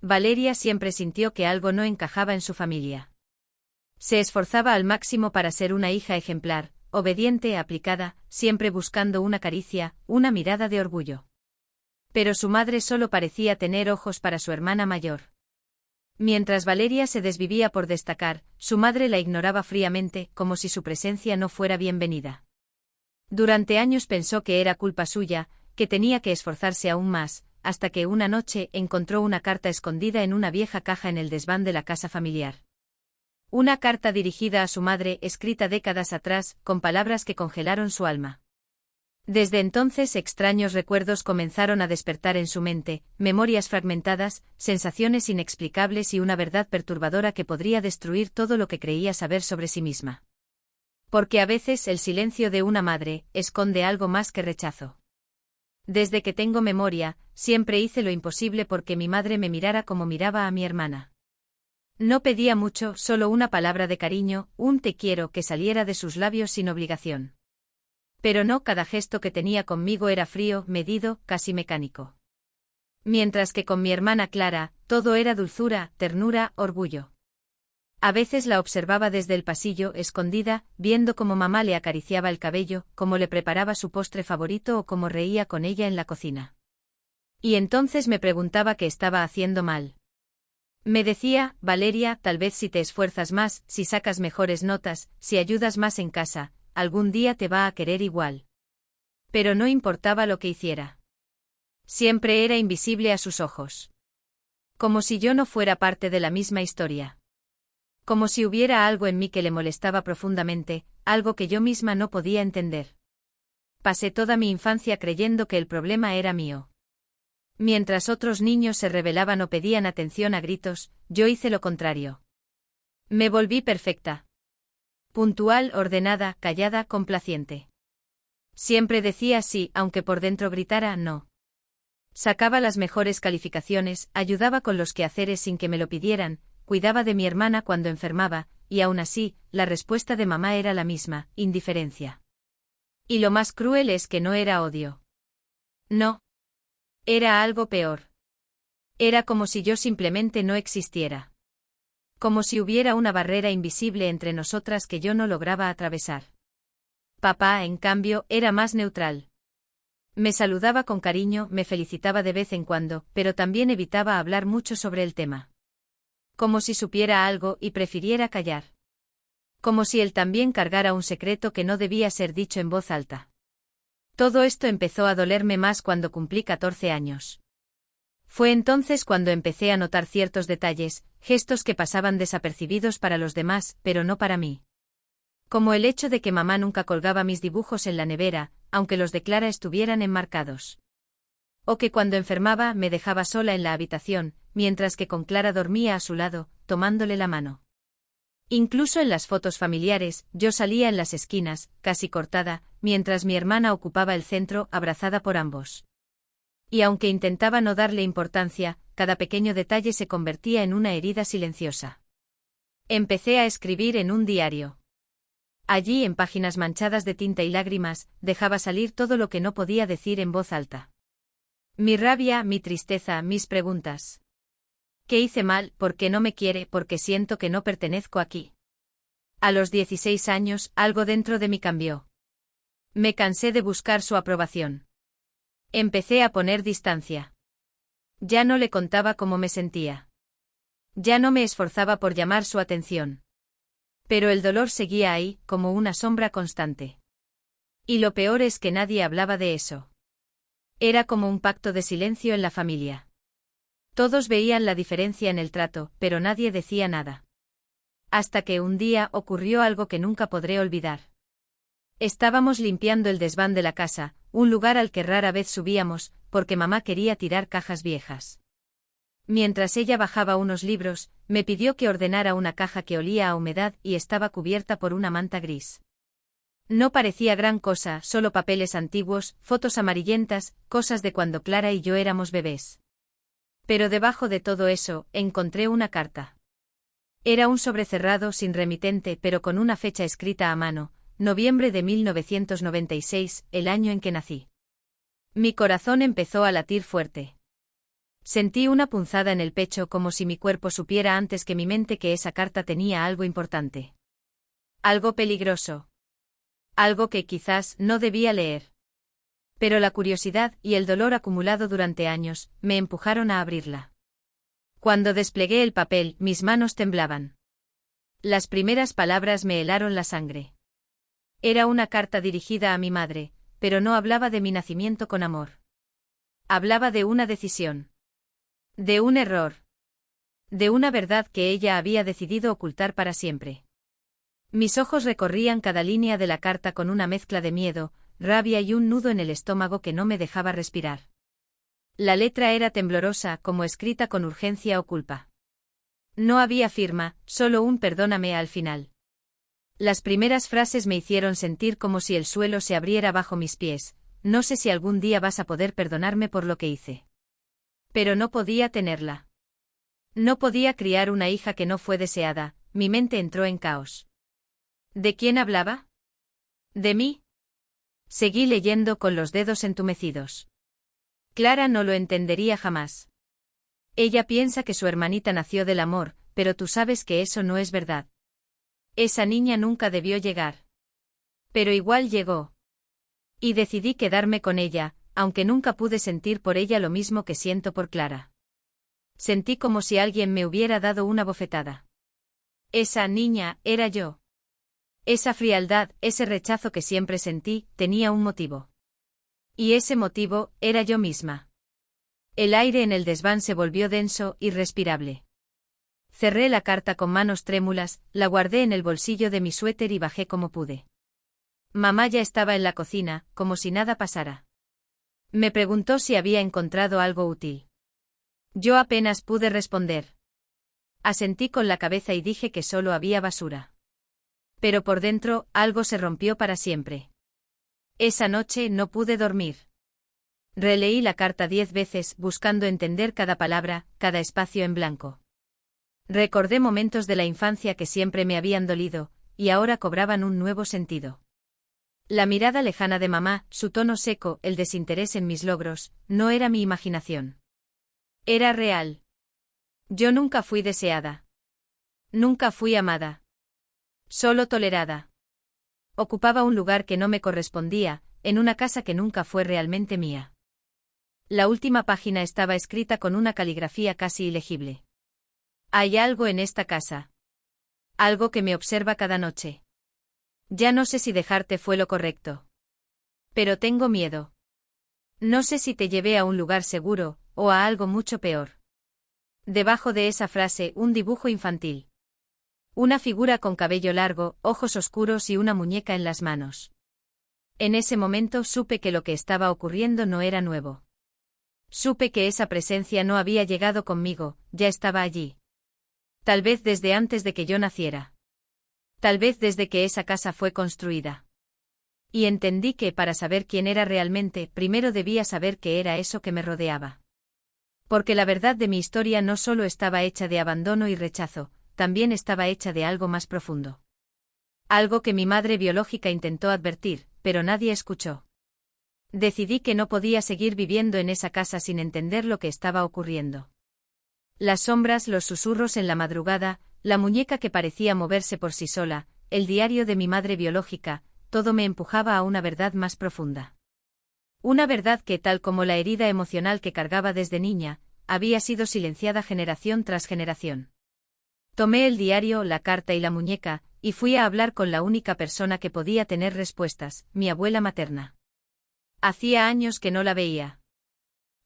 Valeria siempre sintió que algo no encajaba en su familia. Se esforzaba al máximo para ser una hija ejemplar, obediente, aplicada, siempre buscando una caricia, una mirada de orgullo. Pero su madre solo parecía tener ojos para su hermana mayor. Mientras Valeria se desvivía por destacar, su madre la ignoraba fríamente, como si su presencia no fuera bienvenida. Durante años pensó que era culpa suya, que tenía que esforzarse aún más, hasta que una noche encontró una carta escondida en una vieja caja en el desván de la casa familiar. Una carta dirigida a su madre, escrita décadas atrás, con palabras que congelaron su alma. Desde entonces extraños recuerdos comenzaron a despertar en su mente, memorias fragmentadas, sensaciones inexplicables y una verdad perturbadora que podría destruir todo lo que creía saber sobre sí misma. Porque a veces el silencio de una madre esconde algo más que rechazo. Desde que tengo memoria, siempre hice lo imposible porque mi madre me mirara como miraba a mi hermana. No pedía mucho, solo una palabra de cariño, un te quiero que saliera de sus labios sin obligación. Pero no, cada gesto que tenía conmigo era frío, medido, casi mecánico. Mientras que con mi hermana Clara, todo era dulzura, ternura, orgullo. A veces la observaba desde el pasillo, escondida, viendo cómo mamá le acariciaba el cabello, cómo le preparaba su postre favorito o cómo reía con ella en la cocina. Y entonces me preguntaba qué estaba haciendo mal. Me decía, Valeria, tal vez si te esfuerzas más, si sacas mejores notas, si ayudas más en casa, algún día te va a querer igual. Pero no importaba lo que hiciera. Siempre era invisible a sus ojos. Como si yo no fuera parte de la misma historia. Como si hubiera algo en mí que le molestaba profundamente, algo que yo misma no podía entender. Pasé toda mi infancia creyendo que el problema era mío. Mientras otros niños se rebelaban o pedían atención a gritos, yo hice lo contrario. Me volví perfecta. Puntual, ordenada, callada, complaciente. Siempre decía sí, aunque por dentro gritara no. Sacaba las mejores calificaciones, ayudaba con los quehaceres sin que me lo pidieran, cuidaba de mi hermana cuando enfermaba, y aún así, la respuesta de mamá era la misma, indiferencia. Y lo más cruel es que no era odio. No. Era algo peor. Era como si yo simplemente no existiera. Como si hubiera una barrera invisible entre nosotras que yo no lograba atravesar. Papá, en cambio, era más neutral. Me saludaba con cariño, me felicitaba de vez en cuando, pero también evitaba hablar mucho sobre el tema. Como si supiera algo y prefiriera callar. Como si él también cargara un secreto que no debía ser dicho en voz alta. Todo esto empezó a dolerme más cuando cumplí 14 años. Fue entonces cuando empecé a notar ciertos detalles, gestos que pasaban desapercibidos para los demás, pero no para mí. Como el hecho de que mamá nunca colgaba mis dibujos en la nevera, aunque los de Clara estuvieran enmarcados. O que cuando enfermaba me dejaba sola en la habitación, mientras que con Clara dormía a su lado, tomándole la mano. Incluso en las fotos familiares, yo salía en las esquinas, casi cortada, mientras mi hermana ocupaba el centro, abrazada por ambos. Y aunque intentaba no darle importancia, cada pequeño detalle se convertía en una herida silenciosa. Empecé a escribir en un diario. Allí, en páginas manchadas de tinta y lágrimas, dejaba salir todo lo que no podía decir en voz alta. Mi rabia, mi tristeza, mis preguntas. ¿Qué hice mal? ¿Por qué no me quiere? Porque siento que no pertenezco aquí. A los 16 años, algo dentro de mí cambió. Me cansé de buscar su aprobación. Empecé a poner distancia. Ya no le contaba cómo me sentía. Ya no me esforzaba por llamar su atención. Pero el dolor seguía ahí, como una sombra constante. Y lo peor es que nadie hablaba de eso. Era como un pacto de silencio en la familia. Todos veían la diferencia en el trato, pero nadie decía nada. Hasta que un día ocurrió algo que nunca podré olvidar. Estábamos limpiando el desván de la casa, un lugar al que rara vez subíamos, porque mamá quería tirar cajas viejas. Mientras ella bajaba unos libros, me pidió que ordenara una caja que olía a humedad y estaba cubierta por una manta gris. No parecía gran cosa, solo papeles antiguos, fotos amarillentas, cosas de cuando Clara y yo éramos bebés. Pero debajo de todo eso, encontré una carta. Era un sobre cerrado sin remitente pero con una fecha escrita a mano, noviembre de 1996, el año en que nací. Mi corazón empezó a latir fuerte. Sentí una punzada en el pecho como si mi cuerpo supiera antes que mi mente que esa carta tenía algo importante. Algo peligroso. Algo que quizás no debía leer. Pero la curiosidad y el dolor acumulado durante años me empujaron a abrirla. Cuando desplegué el papel, mis manos temblaban. Las primeras palabras me helaron la sangre. Era una carta dirigida a mi madre, pero no hablaba de mi nacimiento con amor. Hablaba de una decisión. De un error. De una verdad que ella había decidido ocultar para siempre. Mis ojos recorrían cada línea de la carta con una mezcla de miedo, rabia y un nudo en el estómago que no me dejaba respirar. La letra era temblorosa, como escrita con urgencia o culpa. No había firma, solo un perdóname al final. Las primeras frases me hicieron sentir como si el suelo se abriera bajo mis pies. No sé si algún día vas a poder perdonarme por lo que hice. Pero no podía tenerla. No podía criar una hija que no fue deseada, mi mente entró en caos. ¿De quién hablaba? ¿De mí? Seguí leyendo con los dedos entumecidos. Clara no lo entendería jamás. Ella piensa que su hermanita nació del amor, pero tú sabes que eso no es verdad. Esa niña nunca debió llegar. Pero igual llegó. Y decidí quedarme con ella, aunque nunca pude sentir por ella lo mismo que siento por Clara. Sentí como si alguien me hubiera dado una bofetada. Esa niña era yo. Esa frialdad, ese rechazo que siempre sentí, tenía un motivo. Y ese motivo, era yo misma. El aire en el desván se volvió denso, irrespirable. Cerré la carta con manos trémulas, la guardé en el bolsillo de mi suéter y bajé como pude. Mamá ya estaba en la cocina, como si nada pasara. Me preguntó si había encontrado algo útil. Yo apenas pude responder. Asentí con la cabeza y dije que solo había basura. Pero por dentro, algo se rompió para siempre. Esa noche no pude dormir. Releí la carta 10 veces, buscando entender cada palabra, cada espacio en blanco. Recordé momentos de la infancia que siempre me habían dolido, y ahora cobraban un nuevo sentido. La mirada lejana de mamá, su tono seco, el desinterés en mis logros, no era mi imaginación. Era real. Yo nunca fui deseada. Nunca fui amada. Solo tolerada. Ocupaba un lugar que no me correspondía, en una casa que nunca fue realmente mía. La última página estaba escrita con una caligrafía casi ilegible. Hay algo en esta casa. Algo que me observa cada noche. Ya no sé si dejarte fue lo correcto. Pero tengo miedo. No sé si te llevé a un lugar seguro, o a algo mucho peor. Debajo de esa frase, un dibujo infantil. Una figura con cabello largo, ojos oscuros y una muñeca en las manos. En ese momento supe que lo que estaba ocurriendo no era nuevo. Supe que esa presencia no había llegado conmigo, ya estaba allí. Tal vez desde antes de que yo naciera. Tal vez desde que esa casa fue construida. Y entendí que para saber quién era realmente, primero debía saber qué era eso que me rodeaba. Porque la verdad de mi historia no solo estaba hecha de abandono y rechazo, también estaba hecha de algo más profundo. Algo que mi madre biológica intentó advertir, pero nadie escuchó. Decidí que no podía seguir viviendo en esa casa sin entender lo que estaba ocurriendo. Las sombras, los susurros en la madrugada, la muñeca que parecía moverse por sí sola, el diario de mi madre biológica, todo me empujaba a una verdad más profunda. Una verdad que, tal como la herida emocional que cargaba desde niña, había sido silenciada generación tras generación. Tomé el diario, la carta y la muñeca, y fui a hablar con la única persona que podía tener respuestas, mi abuela materna. Hacía años que no la veía.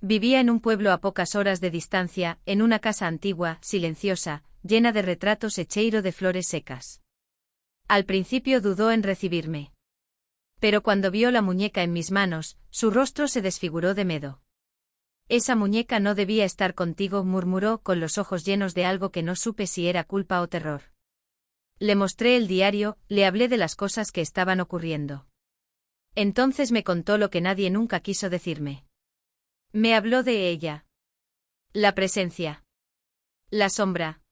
Vivía en un pueblo a pocas horas de distancia, en una casa antigua, silenciosa, llena de retratos hecheiro de flores secas. Al principio dudó en recibirme. Pero cuando vio la muñeca en mis manos, su rostro se desfiguró de miedo. Esa muñeca no debía estar contigo, murmuró con los ojos llenos de algo que no supe si era culpa o terror. Le mostré el diario, le hablé de las cosas que estaban ocurriendo. Entonces me contó lo que nadie nunca quiso decirme. Me habló de ella. La presencia. La sombra.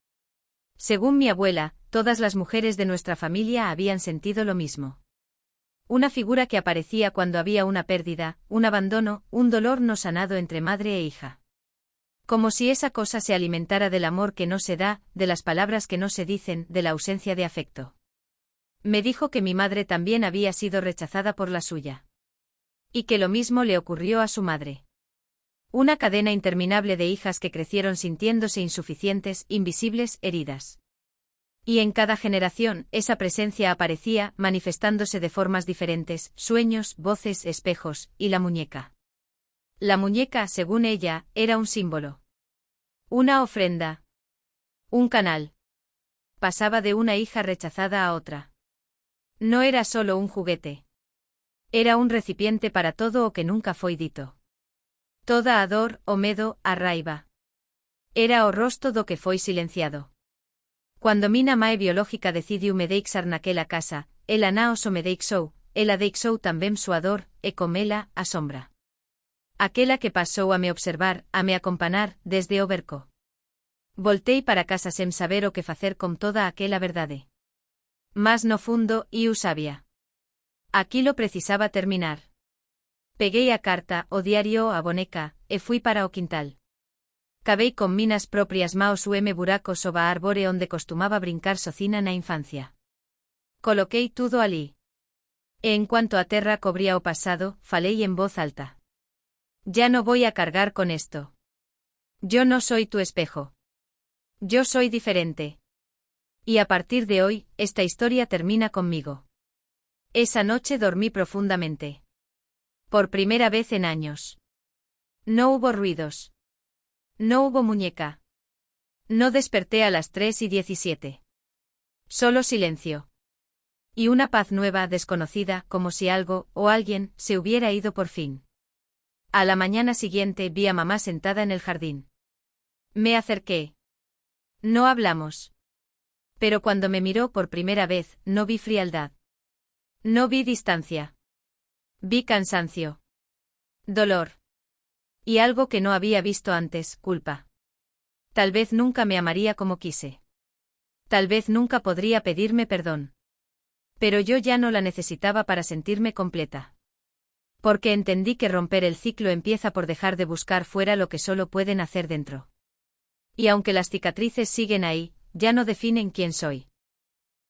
Según mi abuela, todas las mujeres de nuestra familia habían sentido lo mismo. Una figura que aparecía cuando había una pérdida, un abandono, un dolor no sanado entre madre e hija. Como si esa cosa se alimentara del amor que no se da, de las palabras que no se dicen, de la ausencia de afecto. Me dijo que mi madre también había sido rechazada por la suya. Y que lo mismo le ocurrió a su madre. Una cadena interminable de hijas que crecieron sintiéndose insuficientes, invisibles, heridas. Y en cada generación, esa presencia aparecía, manifestándose de formas diferentes, sueños, voces, espejos, y la muñeca. La muñeca, según ella, era un símbolo. Una ofrenda. Un canal. Pasaba de una hija rechazada a otra. No era solo un juguete. Era un recipiente para todo o que nunca foi dito. Toda a dor, o medo, a raiva. Era o rosto do que foi silenciado. Cuando mina mae biológica decidiu me deixar naquela casa, ela naos o me deixou tamén súa dor, e com ela, a sombra. Aquela que pasou a me observar, a me acompanar, desde o berco. Voltei para casa sen saber o que facer con toda aquela verdade. Mas no fundo, iu sabía. Aquilo precisaba terminar. Peguei a carta, o diario, a boneca, e fui para o quintal. Cavei con minas propias maos o buracos o árbore onde costumaba brincar socina na infancia. Coloquei tudo alí. E en cuanto a terra cobría o pasado, falei en voz alta. Ya no voy a cargar con esto. Yo no soy tu espejo. Yo soy diferente. Y a partir de hoy, esta historia termina conmigo. Esa noche dormí profundamente. Por primera vez en años. No hubo ruidos. No hubo muñeca. No desperté a las 3:17. Solo silencio. Y una paz nueva, desconocida, como si algo, o alguien, se hubiera ido por fin. A la mañana siguiente vi a mamá sentada en el jardín. Me acerqué. No hablamos. Pero cuando me miró por primera vez, no vi frialdad. No vi distancia. Vi cansancio. Dolor. Y algo que no había visto antes, culpa. Tal vez nunca me amaría como quise. Tal vez nunca podría pedirme perdón. Pero yo ya no la necesitaba para sentirme completa. Porque entendí que romper el ciclo empieza por dejar de buscar fuera lo que solo pueden hacer dentro. Y aunque las cicatrices siguen ahí, ya no definen quién soy.